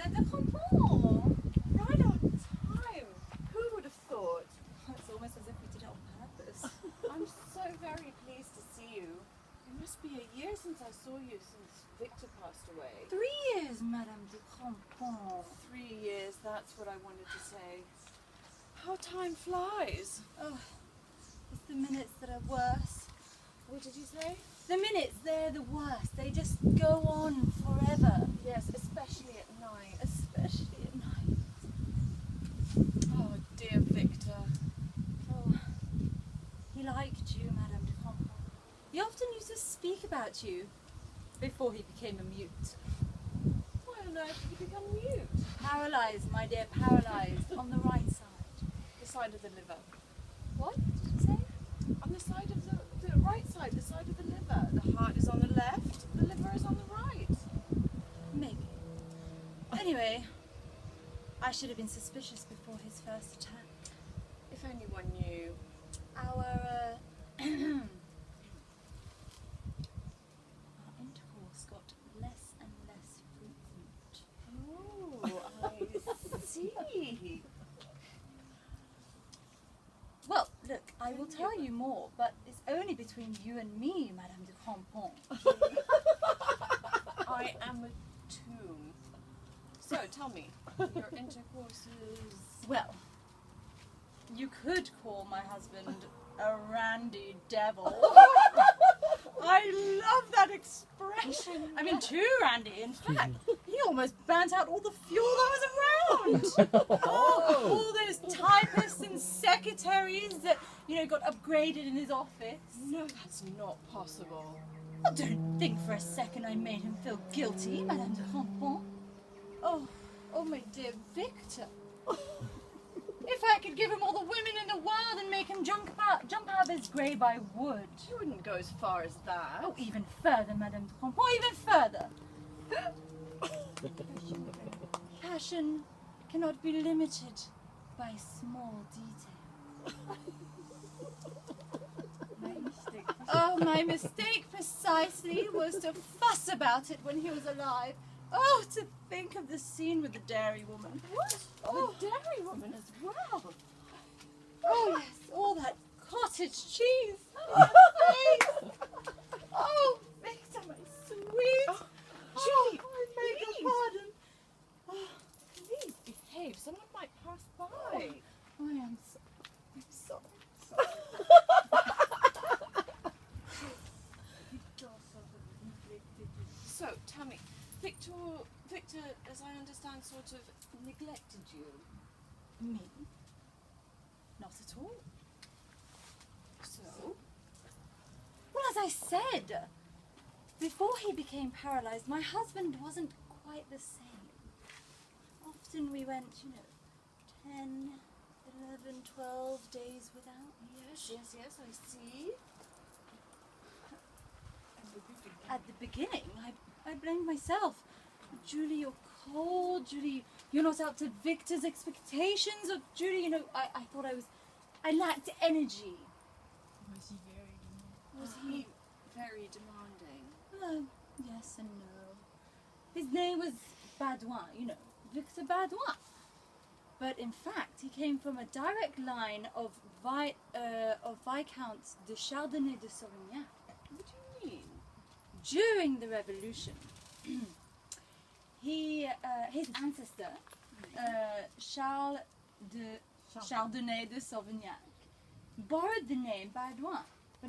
Madame de Crampon! Right on time. Who would have thought? It's almost as if we did it on purpose. I'm so very pleased to see you. It must be a year since I saw you since Victor passed away. 3 years, Madame de Crampon. 3 years, that's what I wanted to say. How time flies. Oh, it's the minutes that are worse. What did you say? The minutes, they're the worst. They just go on forever. Yes, especially at night. Especially at night. Oh, dear Victor. Oh, he liked you, Madame de Crampon. He often used to speak about you before he became a mute. Why on earth did you become mute? Paralysed, my dear, paralysed on the right side. The side of the liver. What did you say? On the side of the right side, the side of the liver. The heart is on the left, the liver is on the right. Maybe. Anyway, I should have been suspicious before his first attack. If anyone knew. Our intercourse got less and less frequent. Oh, I see. Well, look, I will tell you more, but it's only between you and me, Madame de Crampon. I am a tomb. So, tell me, your intercourse is... Well, you could call my husband a randy devil. I love that expression. I mean, too randy, in fact. He almost burnt out all the fuel that was around. All those typists and secretaries that, got upgraded in his office. No, that's not possible. I don't think for a second I made him feel guilty, Madame de Crampon. Oh, my dear Victor. If I could give him all the women in the world and make him jump out of his grave, I would. You wouldn't go as far as that. Oh, even further, Madame de Crampon, even further. Passion cannot be limited by small details. Oh, my mistake precisely was to fuss about it when he was alive. Oh, to think of the scene with the dairy woman. What? Oh, The dairy woman as well. oh yes, all that cottage cheese on her face. Oh, Victor, my sweet. Oh, Julie, oh, I beg please. your pardon. Oh, Please behave. Someone might pass by. I am sorry. So, tell me, Victor, as I understand, sort of neglected you. Me? Not at all. So? Well, as I said, before he became paralysed, my husband wasn't quite the same. Often we went, 10, 11, 12 days without. Yes, I see. At the beginning, I blamed myself. Julie, you're cold. Julie, you're not up to Victor's expectations. Of Julie, I thought I lacked energy. Was he very demanding? Yes and no. His name was Baudouin, Victor Baudouin. But in fact, he came from a direct line of Viscounts de Chardonnay de Sauvignac. What do you mean? During the Revolution, his ancestor, Charles de Chardonnay de Sauvignac, borrowed the name Baudouin, but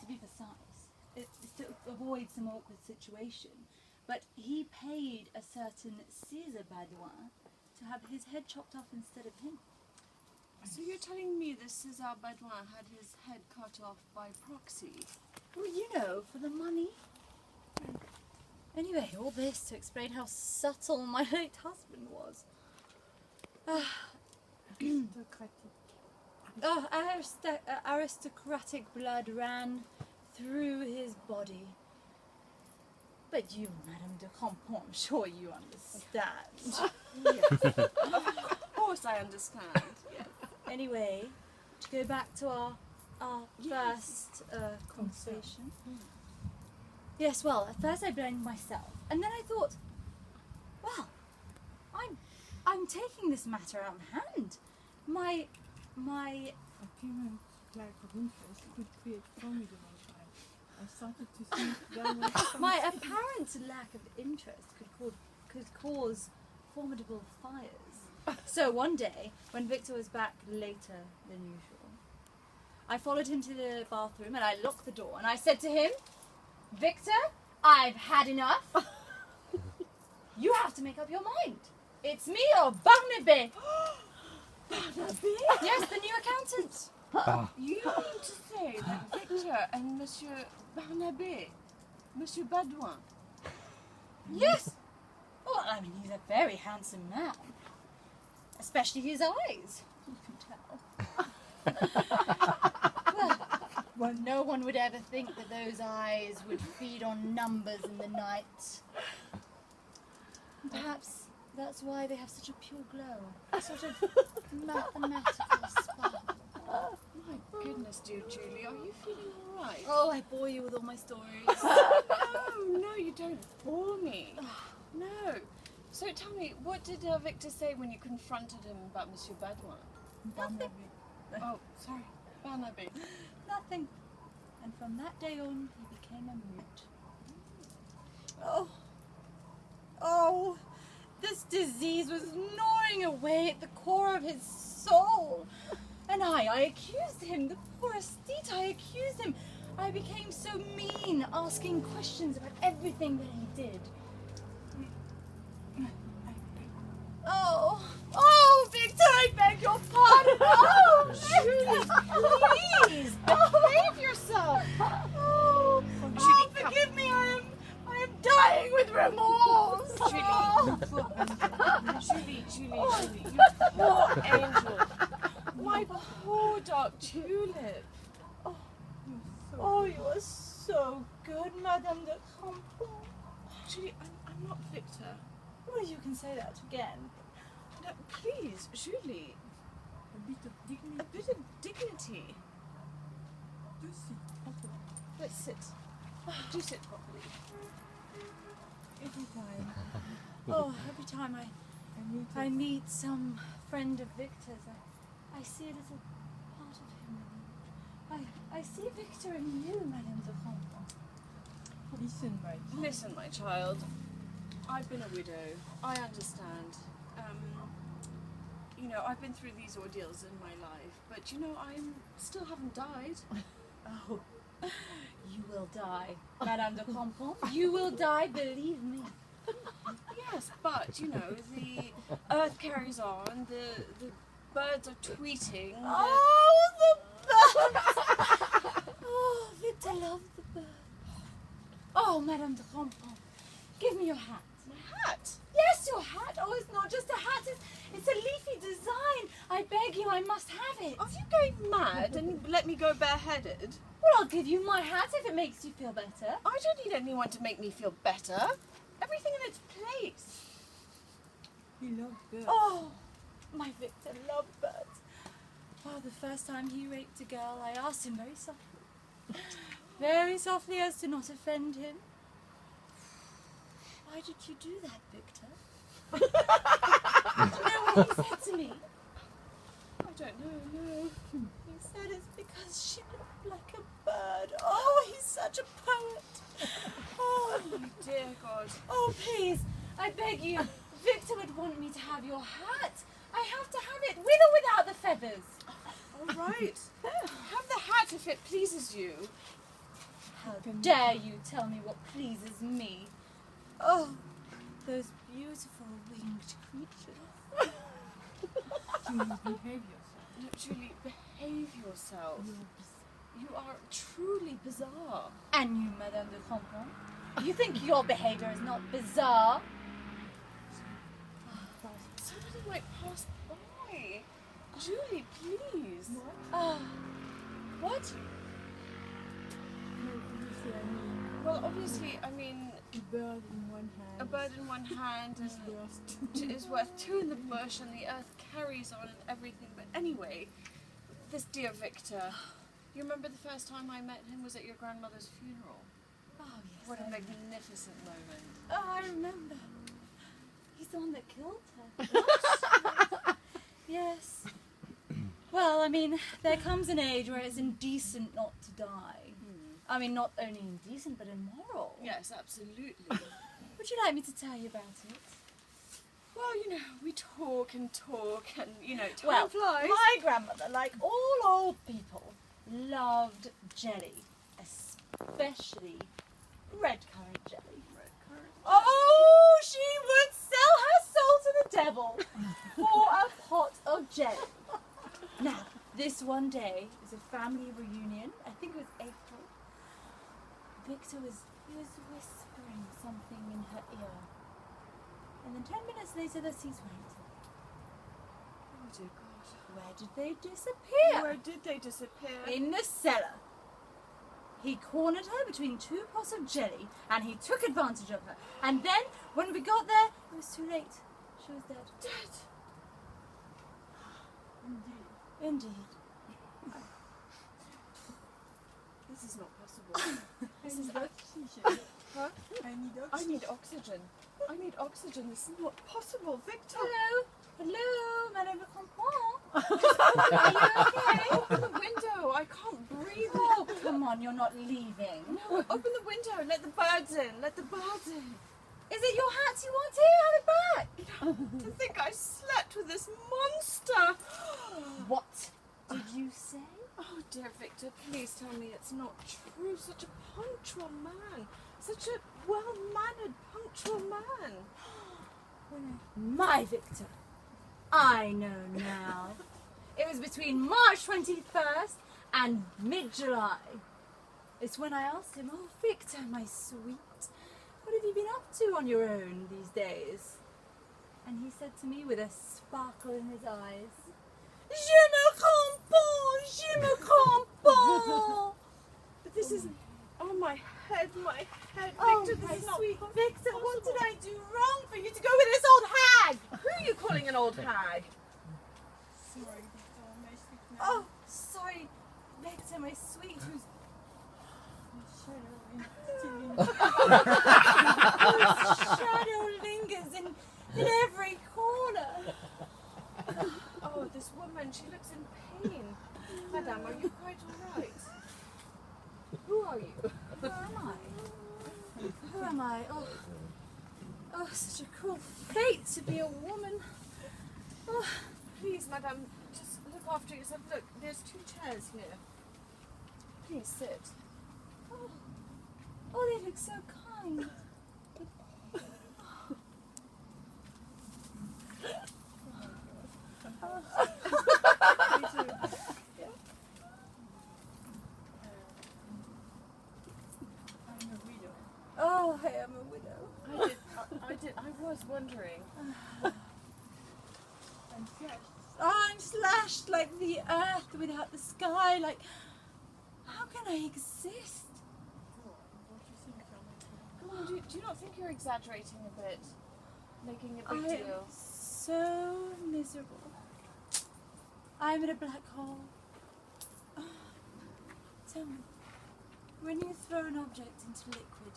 to be precise, it's to avoid some awkward situation, but he paid a certain Caesar Baudouin to have his head chopped off instead of him. So you're telling me that César Baudouin had his head cut off by proxy? Well, for the money. Anyway, all this to explain how subtle my late husband was. Aristocratic blood ran through his body. But you, Madame de Crampon, I'm sure you understand. Yes. Of course I understand. Yes. Anyway, to go back to our first conversation. Yes, well, at first I blamed myself. And then I thought, well, taking this matter out of hand. My Apparent lack of interest could create formidable fights. I started to think there was some... my apparent lack of interest could cause formidable fires. So one day, when Victor was back later than usual, I followed him to the bathroom and I locked the door and I said to him, Victor, I've had enough. You have to make up your mind. It's me or Barnaby. Barnaby? Yes, the new accountant. You mean to say that Victor and Monsieur Barnaby, Monsieur Badouin? Yes. Well, I mean, he's a very handsome man. Especially his eyes, you can tell. Well, no one would ever think that those eyes would feed on numbers in the night. Perhaps that's why they have such a pure glow, a sort of mathematical spark. My goodness, dear Julie, are you feeling all right? Oh, I bore you with all my stories. No, you don't bore me. No. So tell me, what did Victor say when you confronted him about Monsieur Badouin? Nothing. Oh, sorry, Barnaby. Nothing. And from that day on, he became a mute. Oh, this disease was gnawing away at the core of his soul. And I accused him, the poor aesthete, I accused him. I became so mean, asking questions about everything that he did. Oh, Victor, I beg your pardon. Oh, Julie, please, behave yourself. Oh, forgive me, I am dying with remorse. Julie, you poor angel. My poor dark tulip. Oh, you are so good, Madame de Campan. Julie, I'm not Victor. Well, you can say that again. No, please, Julie. A bit of dignity. A bit of dignity. Do sit properly. Let's sit. Do sit properly. Every time Oh, every time I meet meet some friend of Victor's, I see a little part of him. I see Victor in you, Madame de Campan. Listen, My child. I've been a widow. I understand. I've been through these ordeals in my life, but I still haven't died. Oh, you will die, Madame de Campan. You will die, believe me. Yes, but the earth carries on. The birds are tweeting. Oh, the birds! Oh, Victor loves the birds. Oh, Madame de Campan, give me your hat. My hat. Yes, your hat. Oh, it's not just a hat. It's a leafy design. I beg you, I must have it. Are you going mad and let me go bareheaded? Well, I'll give you my hat if it makes you feel better. I don't need anyone to make me feel better. Everything in its place. he loves birds. Oh, my Victor loved birds. Oh, the first time he raped a girl, I asked him very softly as to not offend him. Why did you do that, Victor? Do you know what he said to me? I don't know, no. He said it's because she looked like a bird. Oh, he's such a poet. Oh, Dear God. oh, please, I beg you. Victor would want me to have your hat. I have to have it, with or without the feathers. All right. Have the hat if it pleases you. How dare you tell me what pleases me? Oh, those beautiful winged creatures. Julie, behave yourself. No, Julie, behave yourself. You are truly bizarre. And you, Madame de Campan? You think your behaviour is not bizarre? Somebody might pass by. Julie, please. What? No, obviously, Well, obviously, I mean, a bird in one hand. a bird in one hand is and worst. is worth two in the bush, and the earth carries on and everything. But anyway, this dear Victor, you remember the first time I met him was at your grandmother's funeral? Oh, yes. What a I magnificent moment. Oh, I remember. He's the one that killed her. What? Well, I mean, there comes an age where it's indecent not to die. I mean, not only indecent, but immoral. Yes, absolutely. Would you like me to tell you about it? Well, you know, we talk and, you know, time Well, flies. my grandmother, like all old people, loved jelly, especially red currant jelly. Red currant. Oh, she would sell her soul to the devil for a pot of jelly. Now, this one day is a family reunion. I think it was April. Victor was whispering something in her ear. And then 10 minutes later, the seats went. Oh dear God. Where did they disappear? Where did they disappear? In the cellar. He cornered her between two pots of jelly, and he took advantage of her. And then, when we got there, it was too late. She was dead. Dead. Indeed. This is not possible. This is oxygen. Huh? I need I oxygen. need oxygen. I need oxygen. This is not possible, Victor. Hello? Hello, Madame le Campon? Are you okay? Open the window. I can't breathe. Oh, come on, you're not leaving. No, open the window. Let the birds in. Let the birds in. Is it your hat you want here? Have it back. To think I slept with this monster. What did you say? Oh dear Victor, please tell me it's not true. Such a punctual man. Such a well-mannered, punctual man. My Victor. I know now. It was between March 21st and mid-July. It's when I asked him, oh Victor, my sweet, what have you been up to on your own these days? And he said to me with a sparkle in his eyes, Je me comprends, je me comprends. But this is... Oh, my head, Victor. Oh, This my is not sweet possible. Victor, what did I do wrong for you to go with this old hag? Who are you calling an old hag? Sorry, Victor, my sweet man. Oh, sorry, Victor, my sweet, who's The shadow is still in. shadow lingers in every corner. Oh, this woman, she looks in pain. Madame, are you quite all right? Who are you? Who am I? Who am I? Oh, such a cruel fate to be a woman. Oh, Please, Madame, just look after yourself. Look, there's 2 chairs here. Please sit. oh, they look so kind. Me too. I'm a widow. Oh, I am a widow. I was wondering. I'm flashed. Oh, I'm slashed like the earth without the sky. Like, how can I exist? What do you think, Carmen? Come on, do you not think you're exaggerating a bit? Making a I big am deal? so miserable. I'm in a black hole. Tell me, when you throw an object into liquid,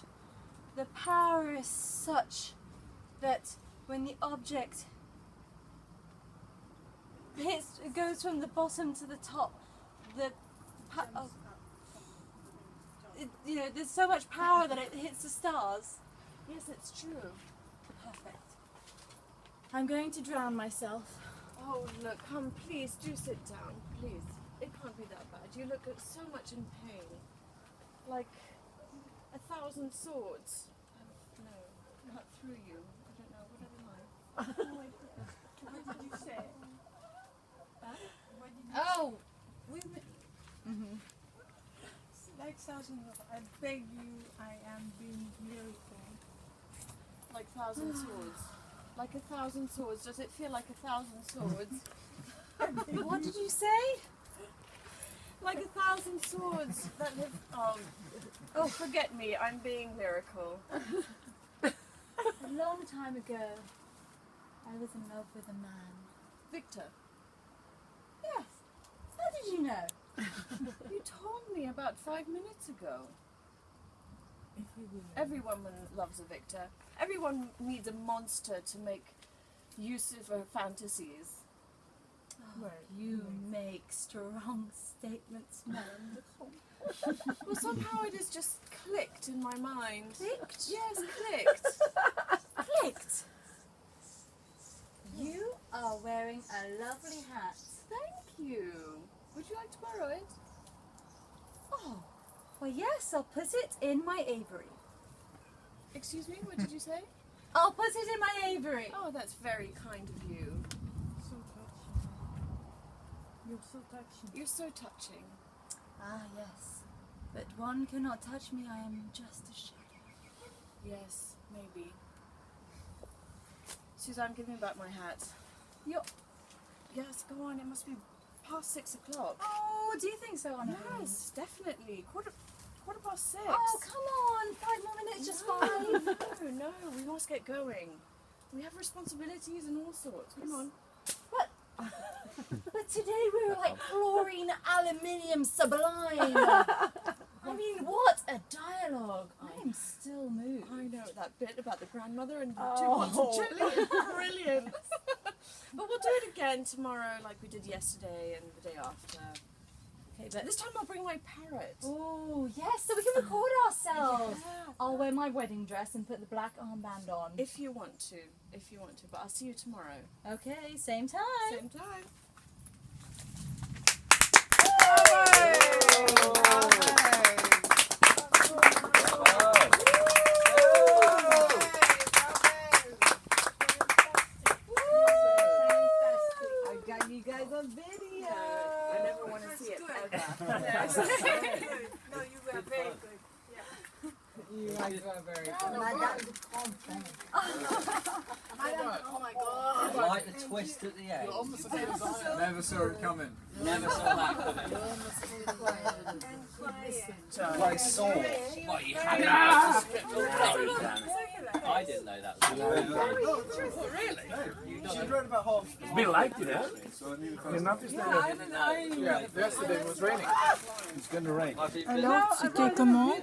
the power is such that when the object it goes from the bottom to the top, there's so much power that it hits the stars. Yes, it's true. Perfect. I'm going to drown myself. Oh, look, come, please, do sit down, please. It can't be that bad. You look so much in pain. Like 1,000 swords. No, not through you. I don't know. What am I? What did you say? What did you Oh! Like thousands of, I beg you, I am being lyrical. Like 1,000 swords. Like 1,000 swords. Does it feel like 1,000 swords? What did you say? Like 1,000 swords that have... Oh, forget me. I'm being lyrical. A long time ago, I was in love with a man. Victor, Yes. How did you know? you told me about 5 minutes ago. If you will. Everyone loves a Victor. Everyone needs a monster to make use of her fantasies. Well, You make strong statements, madam. Well, somehow it has just clicked in my mind. Clicked? Yes, clicked. Clicked. You are wearing a lovely hat. Thank you. Would you like to borrow it? Oh, well, yes, I'll put it in my aviary. Excuse me, what did you say? I'll put it in my aviary. Oh, that's very kind of you. so touching. You're so touching. You're so touching. Ah, yes. But one cannot touch me. I am just a shadow. Yes, maybe. Suzanne, give me back my hat. You're... Yes, go on. It must be past 6 o'clock. Oh, do you think so, Anna? Yes, definitely. Quarter past 6. Oh, come on. 5 more minutes, just 5. No, we must get going. We have responsibilities and all sorts. Come on. But today we were like chlorine, aluminium, sublime. I mean, what a dialogue. I am still moved. I know that bit about the grandmother and the 2 Oh. pots of chili. Brilliant. But we'll do it again tomorrow like we did yesterday and the day after. Okay, but... This time I'll bring my parrot. Oh, yes, so we can record ourselves. Yeah. I'll wear my wedding dress and put the black armband on. If you want to. But I'll see you tomorrow. Okay, same time. Same time. I got you guys on video. I never want to see it ever. No, you were very good. You guys were very good. Oh my god. I like the twist at the end. Never saw it coming. Never saw that coming. Like saw. What, you had I didn't know that was really. She wrote about half. It's been like it, huh? So I knew You noticed that? Yeah, yesterday it was raining. It's going to rain. Alors, c'était comment?